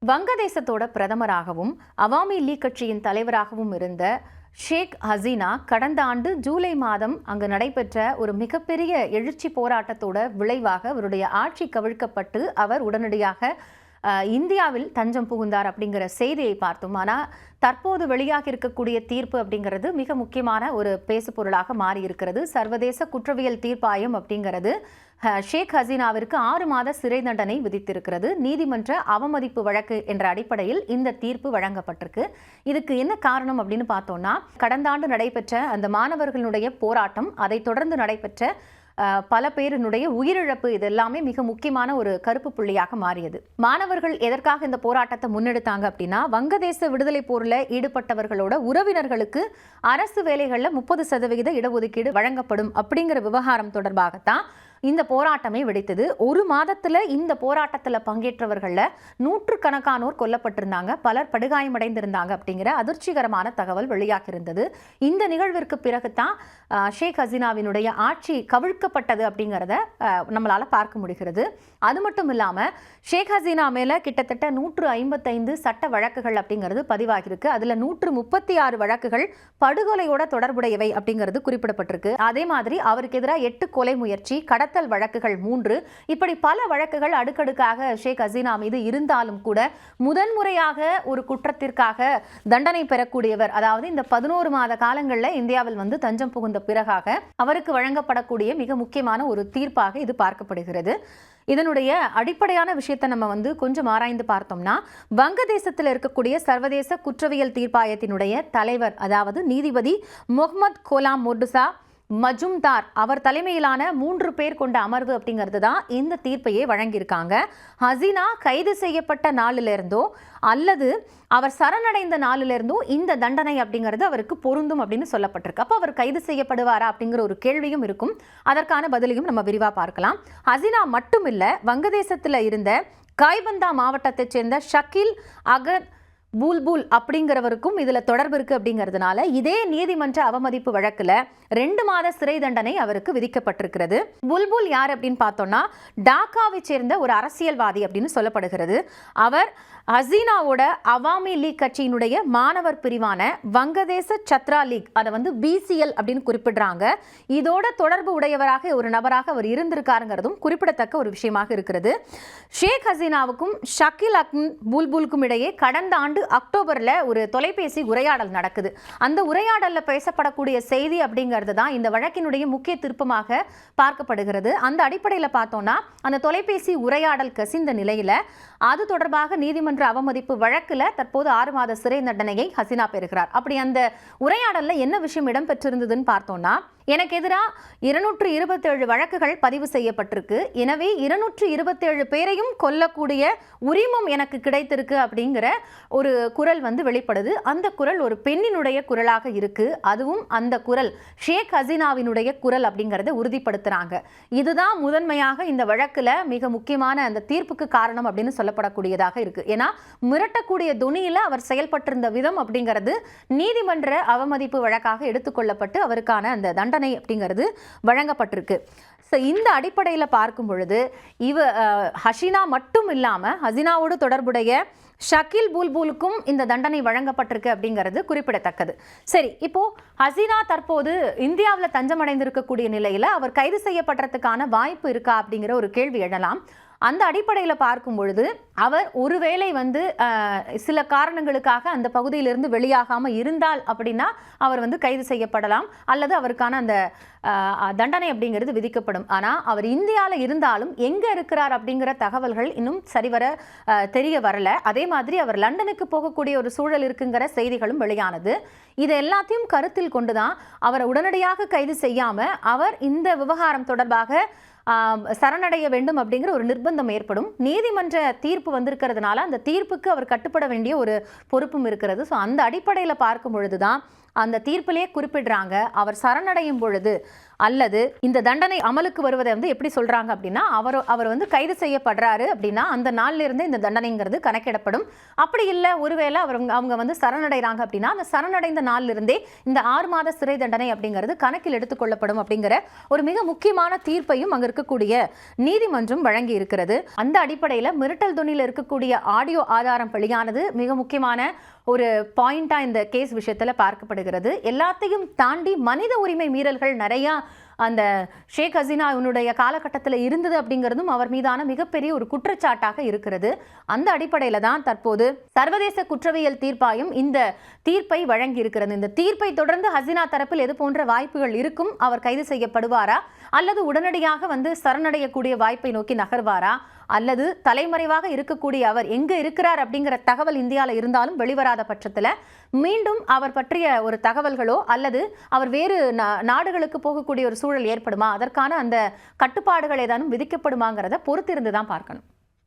வங்கதேசத்தோட பிரதமராகவும் அவாமி லீக் கட்சியின் தலைவராகவும் இருந்த ஷேக் ஹசீனா கடந்த ஆண்டு ஜூலை மாதம் அங்கு நடைபெற்ற ஒரு மிகப்பெரிய எழுச்சி போராட்டத்தோட விளைவாக அவருடைய ஆட்சி கவிழ்க்கப்பட்டு அவர் உடனடியாக இந்தியாவில் தஞ்சம் புகுந்தார் அப்படிங்கிற செய்தியை பார்த்தோம். ஆனால் தற்போது வெளியாக இருக்கக்கூடிய தீர்ப்பு அப்படிங்கிறது மிக முக்கியமான ஒரு பேசு பொருளாக மாறி இருக்கிறது. சர்வதேச குற்றவியல் தீர்ப்பாயம் அப்படிங்கிறது ஷேக் ஹசீனாவிற்கு 6 மாத சிறை தண்டனை விதித்திருக்கிறது. நீதிமன்ற அவமதிப்பு வழக்கு என்ற அடிப்படையில் இந்த தீர்ப்பு வழங்கப்பட்டிருக்கு. இதுக்கு என்ன காரணம் அப்படின்னு பார்த்தோம்னா, கடந்த ஆண்டு நடைபெற்ற அந்த மாணவர்களுடைய போராட்டம், அதை தொடர்ந்து நடைபெற்ற பல பேரினுடைய உயிரிழப்பு, இது எல்லாமே மிக முக்கியமான ஒரு கருப்பு புள்ளியாக மாறியது. மாணவர்கள் எதற்காக இந்த போராட்டத்தை முன்னெடுத்தாங்க அப்படின்னா, வங்கதேச விடுதலை போரில் ஈடுபட்டவர்களோட உறவினர்களுக்கு அரசு வேலைகளில் 30% இடஒதுக்கீடு வழங்கப்படும் அப்படிங்கிற விவகாரம் தொடர்பாகத்தான் இந்த போராட்டமே வெடித்தது. ஒரு மாதத்துல இந்த போராட்டத்தில் பங்கேற்றவர்கள 100கணக்கானோர் கொல்லப்பட்டிருந்தாங்க, பலர் படுகாயமடைந்திருந்தாங்க அப்படிங்கிற அதிர்ச்சிகரமான தகவல் வெளியாக இருந்தது. இந்த நிகழ்விற்கு பிறகுதான் ஷேக் ஹசீனாவினுடைய ஆட்சி கவிழ்க்கப்பட்டது அப்படிங்கிறத நம்மளால பார்க்க முடிகிறது. அது மட்டும் இல்லாம ஷேக் ஹசீனா மேல கிட்டத்தட்ட 155 சட்ட வழக்குகள் அப்படிங்கிறது பதிவாகிருக்கு. அதுல 136 வழக்குகள் படுகொலையோட தொடர்புடையவை அப்படிங்கிறது குறிப்பிடப்பட்டிருக்கு. அதே மாதிரி அவருக்கு எதிராக 8 கொலை முயற்சி, கடத்தல் வழக்குகள் 3, இப்படி பல வழக்குகள் அடுக்கடுக்காக ஷேக் ஹசீனா மீது இருந்தாலும் கூட முதன்முறையாக ஒரு குற்றத்திற்காக தண்டனை பெறக்கூடியவர், அதாவது இந்த 11 மாத காலங்களில் இந்தியாவில் வந்து தஞ்சம் புகுந்த பிறகாக அவருக்கு வழங்கப்படக்கூடிய மிக முக்கியமான ஒரு தீர்ப்பாக இது பார்க்கப்படுகிறது. இதனுடைய அடிப்படையான விஷயத்தை நம்ம வந்து கொஞ்சம் ஆராய்ந்து பார்த்தோம்னா, வங்கதேசத்தில் இருக்கக்கூடிய சர்வதேச குற்றவியல் தீர்ப்பாயத்தினுடைய தலைவர், அதாவது நீதிபதி முகமது கோலாம் மொர்டுசா மஜும்தார், அவர் தலைமையிலான 3 பேர் கொண்ட அமர்வு அப்படிங்கிறது தான் இந்த தீர்ப்பையே வழங்கியிருக்காங்க. ஹசீனா கைது செய்யப்பட்ட நாளிலிருந்தோ அல்லது அவர் சரணடைந்த நாளிலிருந்தோ இந்த தண்டனை அப்படிங்கிறது அவருக்கு பொருந்தும் அப்படின்னு சொல்லப்பட்டிருக்கு. அப்போ அவர் கைது செய்யப்படுவாரா அப்படிங்கிற ஒரு கேள்வியும் இருக்கும். அதற்கான பதிலையும் நம்ம விரிவாக பார்க்கலாம். ஹசீனா மட்டும் இல்லை, வங்கதேசத்தில் இருந்த காய்பந்தா மாவட்டத்தைச் சேர்ந்த ஷக்கீல் அகர் பூல்பூல் அப்படிங்கிறவருக்கும் இதுல தொடர்பு இருக்கு அப்படிங்கிறதுனால இதே நீதிமன்ற அவமதிப்பு வழக்குல 2 மாத சிறை தண்டனை அவருக்கு விதிக்கப்பட்டிருக்கிறது. புல்புல் யார் அப்படின்னு பார்த்தோம்னா, டாக்காவை சேர்ந்த ஒரு அரசியல்வாதி அப்படின்னு சொல்லப்படுகிறது. அவர் ஹசீனாவோட அவாமி லீக் கட்சியினுடைய மாணவர் பிரிவான வங்கதேச சத்ரா லீக், அதை வந்து BCL அப்படின்னு குறிப்பிடுறாங்க. இதோட தொடர்பு உடையவராக ஒரு நபராக அவர் இருந்திருக்காருங்கிறதும் குறிப்பிடத்தக்க ஒரு விஷயமாக இருக்கிறது. ஷேக் ஹசீனாவுக்கும் ஷக்கீல் அக்ன் புல்புலுக்கும் இடையே கடந்த ஆண்டு அக்டோபர்ல ஒரு தொலைபேசி உரையாடல் நடக்குது. அந்த உரையாடல்ல பேசப்படக்கூடிய செய்தி அப்படிங்கிறது தான் இந்த வழக்கினுடைய முக்கிய திருப்பமாக பார்க்கப்படுகிறது. அந்த அடிப்படையில் பார்த்தோம்னா, அந்த தொலைபேசி உரையாடல் கசிந்த நிலையில அது தொடர்பாக நீதிமன்ற அவமதிப்பு வழக்குல தற்போது 6 மாத சிறை தண்டனையை ஹசீனா பெறுகிறார். அப்படி அந்த உரையாடல்ல என்ன விஷயம் இடம்பெற்றிருந்ததுன்னு பார்த்தோம்னா, எனக்கு எதிராக 227 வழக்குகள் பதிவு செய்யப்பட்டிருக்கு, எனவே 227 பேரையும் கொல்லக்கூடிய உரிமம் எனக்கு கிடைத்திருக்கு அப்படிங்கிற ஒரு குரல் வந்து வெளிப்படுது. அந்த குரல் ஒரு பெண்ணினுடைய குரலாக இருக்கு. அதுவும் அந்த குரல் ஷேக் ஹசீனாவினுடைய குரல் அப்படிங்கிறத உறுதிப்படுத்துறாங்க. இதுதான் முதன்மையாக இந்த வழக்குல மிக முக்கியமான அந்த தீர்ப்புக்கு காரணம் அப்படின்னு சொல்லப்படக்கூடியதாக இருக்கு. ஏன்னா மிரட்டக்கூடிய துணியில அவர் செயல்பட்டிருந்த விதம் அப்படிங்கிறது நீதிமன்ற அவமதிப்பு வழக்காக எடுத்துக்கொள்ளப்பட்டு அவருக்கான அந்த தண்டனை அப்படிங்கிறது வழங்கப்பட்டிருக்கு. இந்த அடிப்படையில் பார்க்கும் பொழுது ஹசீனா மட்டும் இல்லாம ஹசீனாவோடு தொடர்புடைய ஷக்கீல் பூல்பூலுக்கும் இந்த தண்டனை வழங்கப்பட்டிருக்கு அப்படிங்கிறது குறிப்பிடத்தக்கது. சரி, இப்போ ஹசீனா தற்போது இந்தியாவில் தஞ்சமடைந்திருக்கக்கூடிய நிலையில அவர் கைது செய்யப்படுறதுக்கான வாய்ப்பு இருக்கா அப்படிங்கிற ஒரு கேள்வி எழலாம். அந்த அடிப்படையில் பார்க்கும் பொழுது அவர் ஒருவேளை வந்து சில காரணங்களுக்காக அந்த பகுதியிலிருந்து வெளியாகாமல் இருந்தால் அப்படின்னா அவர் வந்து கைது செய்யப்படலாம், அல்லது அவருக்கான அந்த தண்டனை அப்படிங்கிறது விதிக்கப்படும். ஆனால் அவர் இந்தியாவில் இருந்தாலும் எங்கே இருக்கிறார் அப்படிங்கிற தகவல்கள் இன்னும் சரிவர தெரிய வரல. அதே மாதிரி அவர் லண்டனுக்கு போகக்கூடிய ஒரு சூழல் இருக்குங்கிற செய்திகளும் வெளியானது. இது எல்லாத்தையும் கருத்தில் கொண்டுதான் அவரை உடனடியாக கைது செய்யாமல் அவர் இந்த விவகாரம் தொடர்பாக சரணடைய வேண்டும் அப்படிங்கிற ஒரு நிர்பந்தம் ஏற்படும். நீதிமன்ற தீர்ப்பு வந்திருக்கிறதுனால அந்த தீர்ப்புக்கு அவர் கட்டுப்பட வேண்டிய ஒரு பொறுப்பும் இருக்கிறது. ஸோ அந்த அடிப்படையில் பார்க்கும் பொழுதுதான் அந்த தீர்ப்பிலேயே குறிப்பிடுறாங்க, அவர் சரணடையும் பொழுது அல்லது இந்த தண்டனை அமலுக்கு வருவதை எப்படி சொல்றாங்க அப்படின்னா, அவர் கைது செய்யப்படுறாரு அப்படின்னா அந்த நாள்ல இருந்து இந்த தண்டனைங்கிறது கணக்கிடப்படும். அப்படி இல்லை, ஒருவேளை அவங்க சரணடைறாங்க அப்படின்னா அந்த சரணடைந்த நாள்ல இருந்தே இந்த 6 மாத சிறை தண்டனை அப்படிங்கிறது கணக்கில் எடுத்துக்கொள்ளப்படும் அப்படிங்கிற ஒரு மிக முக்கியமான தீர்ப்பையும் அங்க இருக்கக்கூடிய நீதிமன்றம் வழங்கி இருக்கிறது. அந்த அடிப்படையில் மிரட்டல் துணியில் இருக்கக்கூடிய ஆடியோ ஆதாரம் வெளியானது மிக முக்கியமான ஒரு பாயிண்டா இந்த கேஸ் விஷயத்துல பார்க்கப்படுகிறது. எல்லாத்தையும் தாண்டி மனித உரிமை மீறல்கள் நிறைய அந்த ஷேக் ஹசீனாவுடைய காலகட்டத்தில் இருந்தது அப்படிங்கிறதும் அவர் மீதான மிகப்பெரிய ஒரு குற்றச்சாட்டாக இருக்கிறது. அந்த அடிப்படையில் தான் தற்போது சர்வதேச குற்றவியல் தீர்ப்பாயம் இந்த தீர்ப்பை வழங்கி இருக்கிறது. இந்த தீர்ப்பை தொடர்ந்து ஹசீனா தரப்பில் எது போன்ற வாய்ப்புகள் இருக்கும், அவர் கைது செய்யப்படுவாரா அல்லது உடனடியாக சரணடையக்கூடிய வாய்ப்பை நோக்கி நகர்வாரா அல்லது தலைமறைவாக இருக்கக்கூடிய அவர் எங்க இருக்கிறார் அப்படிங்கிற தகவல் இந்தியாவில் இருந்தாலும் வெளிவராத பட்சத்தில் மீண்டும் அவர் பற்றிய ஒரு தகவல்களோ அல்லது அவர் வேறு நாடுகளுக்கு போகக்கூடிய ஒரு சூழல் ஏற்படுமா, அதற்கான அந்த கட்டுப்பாடுகள் ஏதானும் விதிக்கப்படுமாங்கிறத பொறுத்திருந்து தான் பார்க்கணும்.